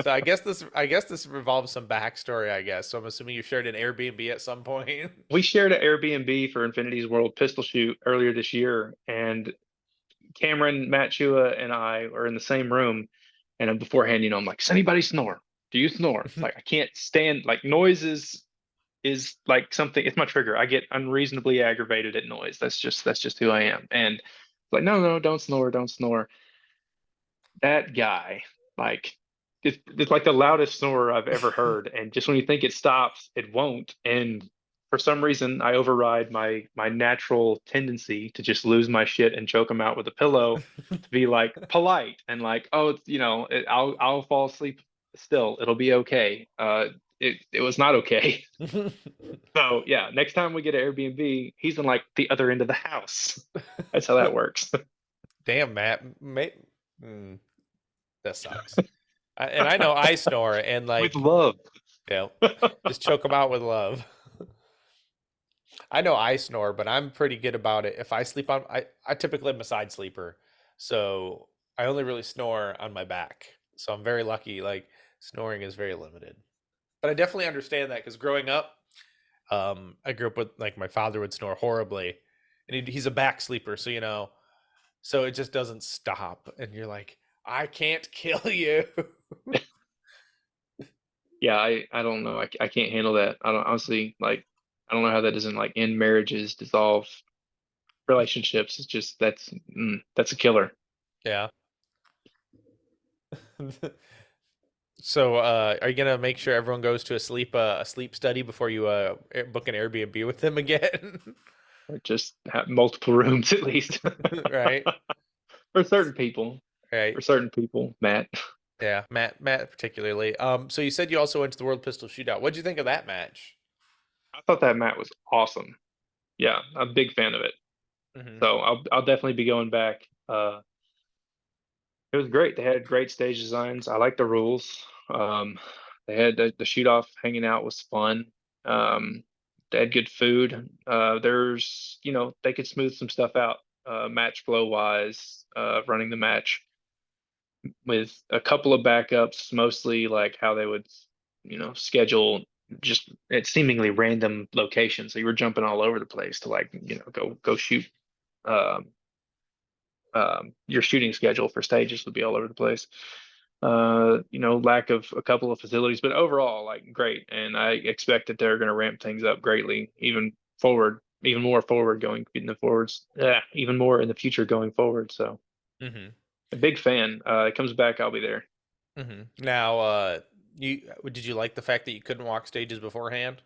So I guess this revolves some backstory, I guess. So I'm assuming you shared an Airbnb at some point. We shared an Airbnb for Infinity's World pistol shoot earlier this year, and Cameron, Matt Chua, and I are in the same room. And beforehand, I'm like, does anybody snore? Do you snore? It's like I can't stand like noises is like something. It's my trigger. I get unreasonably aggravated at noise. That's just who I am. And like, no, no, don't snore, don't snore. That guy, like, it's like the loudest snorer I've ever heard. And just when you think it stops, it won't. And for some reason, I override my natural tendency to just lose my shit and choke him out with a pillow, to be like polite and like, oh, I'll fall asleep still. It'll be okay. It was not okay. So yeah, next time we get an Airbnb, he's in like the other end of the house. That's how that works. Damn, Matt. That sucks. And I know I snore, and With like, love. you know, just choke them out with love. I know I snore, but I'm pretty good about it. If I sleep on, I typically am a side sleeper, so I only really snore on my back. So I'm very lucky. Like snoring is very limited. But I definitely understand that because growing up, I grew up with like my father would snore horribly, and he's a back sleeper, so so it just doesn't stop, and you're like, I can't kill you. Yeah, I don't know. I can't handle that. I don't honestly like. I don't know how that doesn't like end marriages, dissolve relationships. It's just that's a killer. Yeah. So, are you gonna make sure everyone goes to a sleep study before you book an Airbnb with them again? Or just have multiple rooms at least Right, for certain people. right. For certain people, Matt. Yeah, Matt particularly. So you said you also went to the World Pistol Shootout. What'd you think of that match? I thought that Matt was awesome. Yeah, I'm a big fan of it. Hmm. So I'll definitely be going back. It was great. They had great stage designs. I like the rules. They had the shoot off hanging out was fun. They had good food. They could smooth some stuff out, match flow wise, running the match. with a couple of backups, mostly like how they would, schedule just at seemingly random locations. So you were jumping all over the place to like, go shoot. Um, your shooting schedule for stages would be all over the place. Lack of a couple of facilities, but overall, like great. And I expect that they're going to ramp things up greatly, even more forward going in the forwards, yeah, even more in the future going forward. So Mm-hmm. a big fan. It comes back, I'll be there. Mm-hmm. Now, you did you like the fact that you couldn't walk stages beforehand?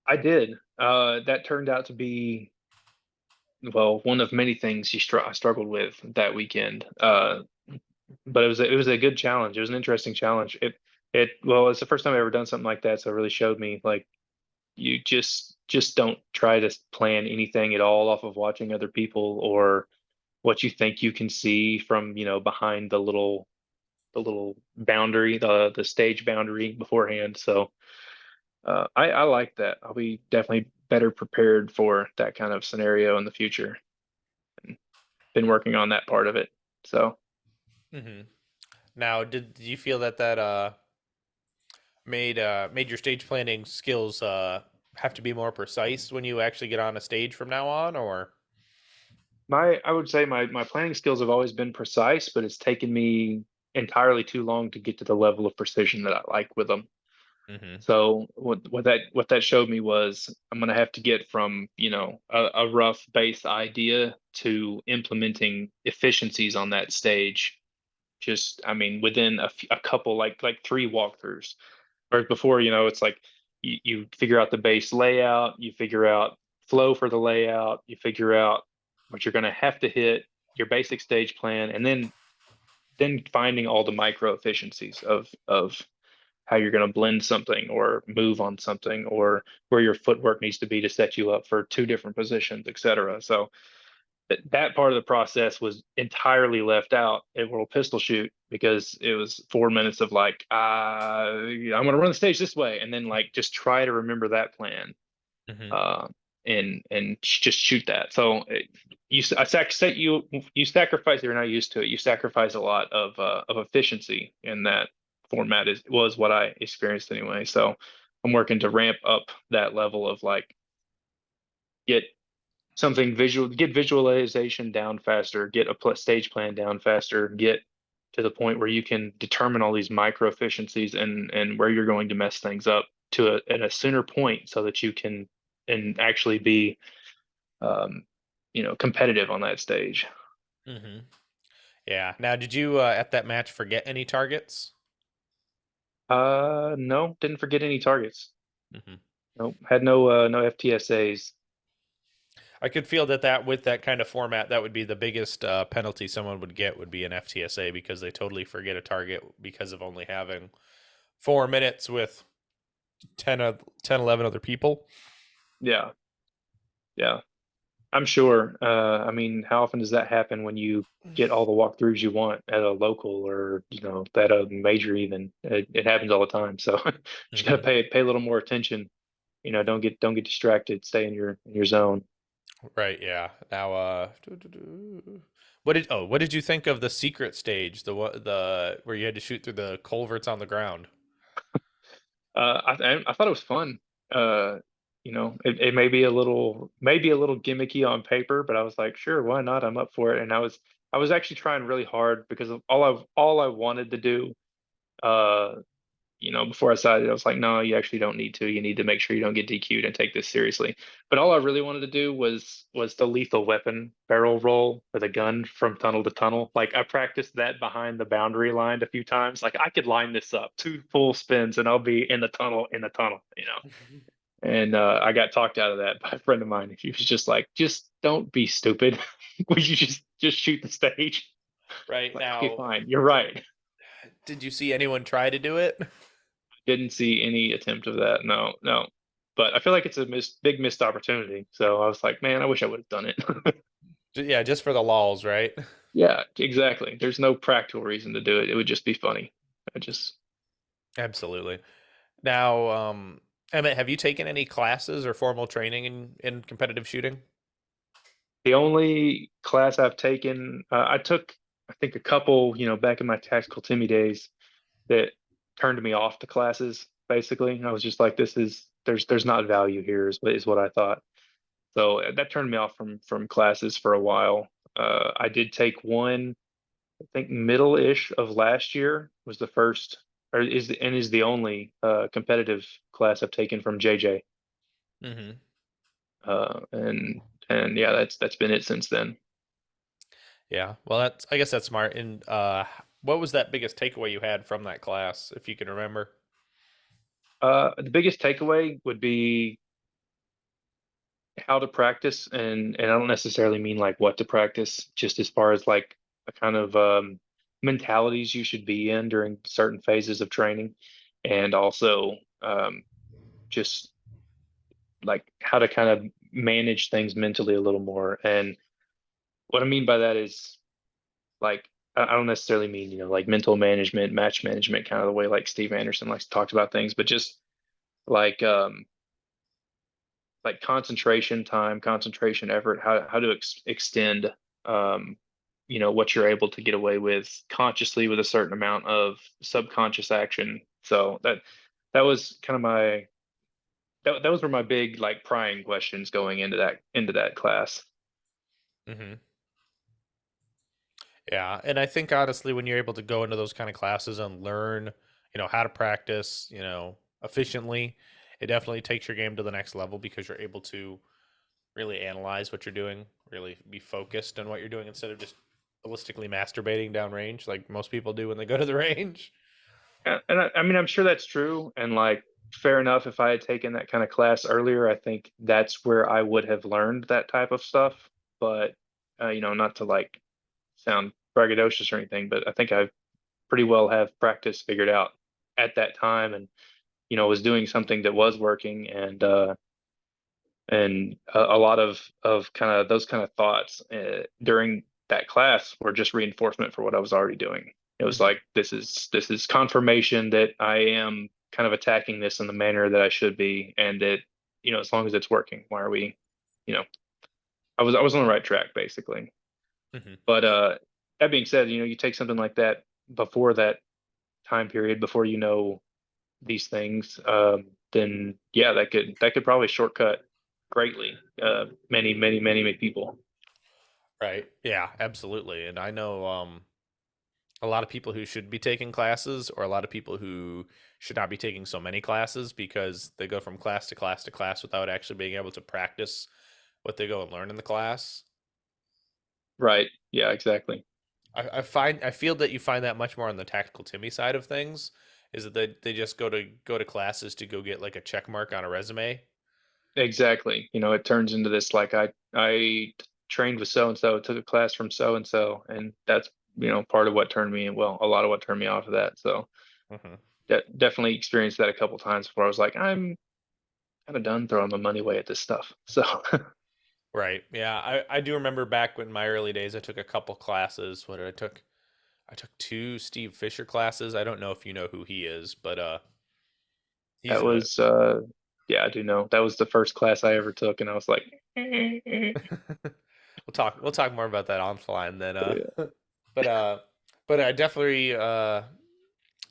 I did. That turned out to be, well, one of many things I struggled with that weekend. But it was a good challenge. It was an interesting challenge. Well, it's the first time I've ever done something like that, so it really showed me like you just don't try to plan anything at all off of watching other people or what you think you can see from, behind the little boundary, the stage boundary beforehand. So I like that. I'll be definitely better prepared for that kind of scenario in the future. Been working on that part of it. So Mm-hmm. Now, did you feel that made your stage planning skills have to be more precise when you actually get on a stage from now on, or? I would say my planning skills have always been precise, but it's taken me entirely too long to get to the level of precision that I like with them. Mm-hmm. So what that showed me was I'm gonna have to get from, a rough base idea to implementing efficiencies on that stage. Just, I mean, within a couple, like three walkthroughs. Whereas before, it's like you figure out the base layout, you figure out flow for the layout, you figure out what you're gonna have to hit, your basic stage plan, and then finding all the micro efficiencies of how you're going to blend something or move on something or where your footwork needs to be to set you up for two different positions, etc. So that part of the process was entirely left out at World Pistol Shoot because it was 4 minutes of like, I'm going to run the stage this way, and then like just try to remember that plan, Mm-hmm. uh, and just shoot that. So you sacrifice. You're not used to it. You sacrifice a lot of efficiency in that format. Was what I experienced anyway. So I'm working to ramp up that level of like get get visualization down faster, get a stage plan down faster, get to the point where you can determine all these micro efficiencies and where you're going to mess things up at a sooner point so that you can and actually be competitive on that stage. Mm-hmm. Yeah. Now, did you at that match forget any targets? No, didn't forget any targets. Mm-hmm. Nope, had no FTSAs. I could feel that with that kind of format, that would be the biggest penalty someone would get would be an FTSA because they totally forget a target because of only having 4 minutes with 10, 11 other people. Yeah, yeah. I'm sure. I mean, how often does that happen when you get all the walkthroughs you want at a local or, at a major even? It happens all the time. So just gotta Mm-hmm. pay a little more attention. Don't get distracted. Stay in your zone. Right. Yeah. Now, what did you think of the secret stage? The where you had to shoot through the culverts on the ground. I thought it was fun. It may be a little gimmicky on paper, but I was like, sure, why not? I'm up for it. And I was actually trying really hard because of all I wanted to do. Uh, before I decided, I was like, no, you actually don't need to. You need to make sure you don't get DQ'd and take this seriously. But all I really wanted to do was the lethal weapon barrel roll with a gun from tunnel to tunnel. Like I practiced that behind the boundary line a few times. Like I could line this up, two full spins, and I'll be in the tunnel. And I got talked out of that by a friend of mine. He was just like, just don't be stupid. Would you just shoot the stage? Right Like, okay, now, fine, you're did right. did you see anyone try to do it? Didn't see any attempt of that. No, no. But I feel like it's a big missed opportunity. So I was like, man, I wish I would have done it. Yeah, just for the lols, right? Yeah, exactly. There's no practical reason to do it. It would just be funny. I just Absolutely. Now, Emmett, have you taken any classes or formal training in competitive shooting? the only class I've taken, I took. I think a couple, back in my tactical Timmy days that turned me off to classes. Basically, I was just like, this is there's not value here, is what I thought. So that turned me off from classes for a while. I did take one, I think middle-ish of last year was the first, or is the only competitive class I've taken from JJ. Mm-hmm. And yeah, that's been it since then. Yeah. Well, I guess that's smart. And what was that biggest takeaway you had from that class, if you can remember? The biggest takeaway would be how to practice, and I don't necessarily mean like what to practice, just as far as like a kind of mentalities you should be in during certain phases of training, and also just like how to kind of manage things mentally a little more. And what I mean by that is like I don't necessarily mean, like mental management, match management, kind of the way like Steve Anderson likes to talk about things, but just like concentration time, concentration effort, how to extend um, what you're able to get away with consciously with a certain amount of subconscious action. So that was kind of that was where my big like prying questions going into that class. Mm-hmm. Yeah, and I think honestly, when you're able to go into those kind of classes and learn, how to practice, efficiently, it definitely takes your game to the next level because you're able to really analyze what you're doing, really be focused on what you're doing instead of just ballistically masturbating downrange like most people do when they go to the range. And I mean, I'm sure that's true. And like, fair enough, if I had taken that kind of class earlier, I think that's where I would have learned that type of stuff. But, not to like sound braggadocious or anything, but I think I pretty well have practice figured out at that time, and, was doing something that was working. And a lot of kind of those kind of thoughts during that class were just reinforcement for what I was already doing. It was Hmm. like this is confirmation that I am kind of attacking this in the manner that I should be, and that as long as it's working, why are we, you know, I was on the right track basically. Hmm. But that being said, you take something like that before that time period, before these things, then yeah, that could probably shortcut greatly many people. Right. Yeah, absolutely. And I know a lot of people who should be taking classes or a lot of people who should not be taking so many classes because they go from class to class to class without actually being able to practice what they go and learn in the class. Right. Yeah, exactly. I feel that you find that much more on the tactical Timmy side of things. Is that they just go to classes to go get like a check mark on a resume. Exactly. It turns into this like I trained with so and so, took a class from so and so, and that's part of what turned me, well, a lot of what turned me off of that. So Hmm. definitely experienced that a couple times before I was like, I'm kind of done throwing my money away at this stuff. So Right. Yeah. I do remember back in my early days, I took a couple classes. What did I took? I took two Steve Fisher classes. I don't know if you know who he is, but he's that a was yeah, I do know. That was the first class I ever took, and I was like, we'll talk more about that offline then yeah. but uh but I definitely know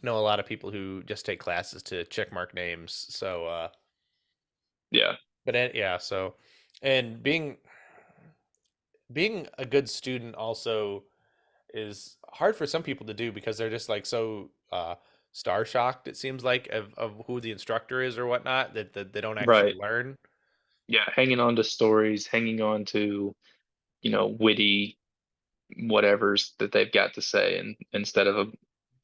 a lot of people who just take classes to check mark names. So Yeah. yeah, so and being a good student also is hard for some people to do because they're just like so star shocked, it seems like, of who the instructor is or whatnot, that they don't actually Right. learn. Yeah, hanging on to stories, hanging on to, witty whatevers that they've got to say, and instead of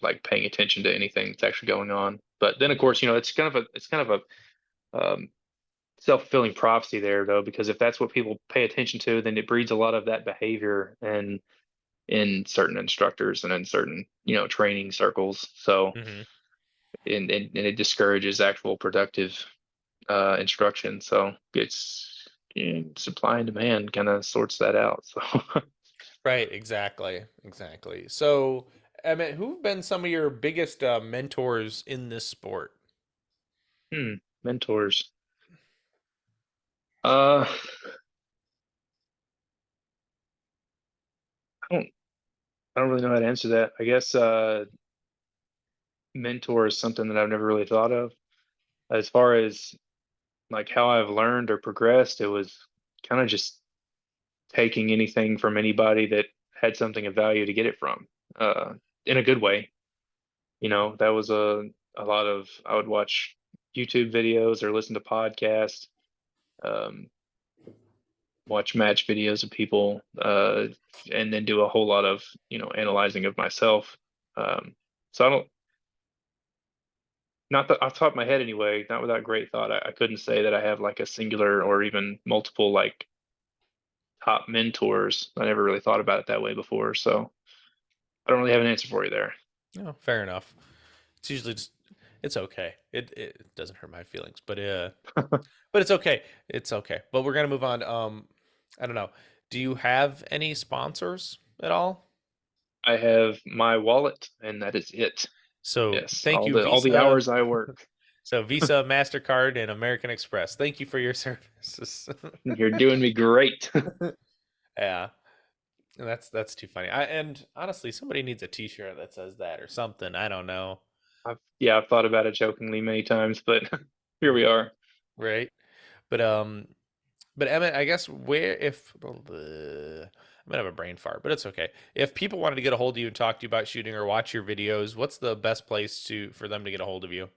like paying attention to anything that's actually going on. But then of course, it's kind of a self-fulfilling prophecy there though, because if that's what people pay attention to, then it breeds a lot of that behavior and in certain instructors and in certain, training circles. So Hmm. and it discourages actual productive instruction. So it's supply and demand kind of sorts that out. So Right, exactly. So, Emmett, who've been some of your biggest mentors in this sport? mentors. I don't I don't really know how to answer that. I guess mentor is something that I've never really thought of. As far as like how I've learned or progressed, it was kind of just taking anything from anybody that had something of value to get it from, uh, in a good way. That was a lot of I would watch YouTube videos or listen to podcasts, um, watch match videos of people, and then do a whole lot of analyzing of myself. So I don't not that off the top of my head anyway, not without great thought. I couldn't say that I have like a singular or even multiple like top mentors. I never really thought about it that way before, so I don't really have an answer for you there. No, fair enough. It's usually just it's okay. It doesn't hurt my feelings, but it's okay. It's okay. But we're gonna move on. I don't know. Do you have any sponsors at all? I have my wallet, and that is it. So Yes, thank all you, the Visa. hours I work. So Visa, Mastercard, and American Express. Thank you for your services. You're doing me great. Yeah, that's too funny. And honestly, somebody needs a T-shirt that says that or something. I don't know. I've thought about it jokingly many times, but here we are. Right? But Emmett, I guess where if I'm gonna have a brain fart, but it's okay. If people wanted to get a hold of you and talk to you about shooting or watch your videos, what's the best place to for them to get a hold of you?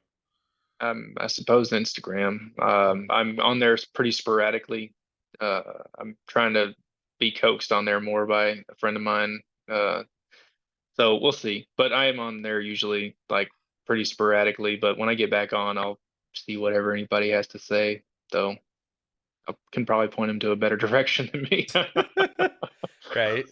I suppose Instagram. I'm on there pretty sporadically. Uh, I'm trying to be coaxed on there more by a friend of mine. So we'll see. But I am on there usually like pretty sporadically. But when I get back on, I'll see whatever anybody has to say. So I can probably point them to a better direction than me. Right.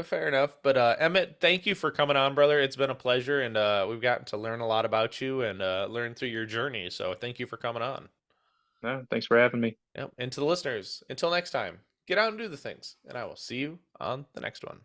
Fair enough. But Emmett, thank you for coming on, brother. It's been a pleasure, and we've gotten to learn a lot about you and learn through your journey. So thank you for coming on. No, thanks for having me. Yep. And to the listeners, until next time, get out and do the things, and I will see you on the next one.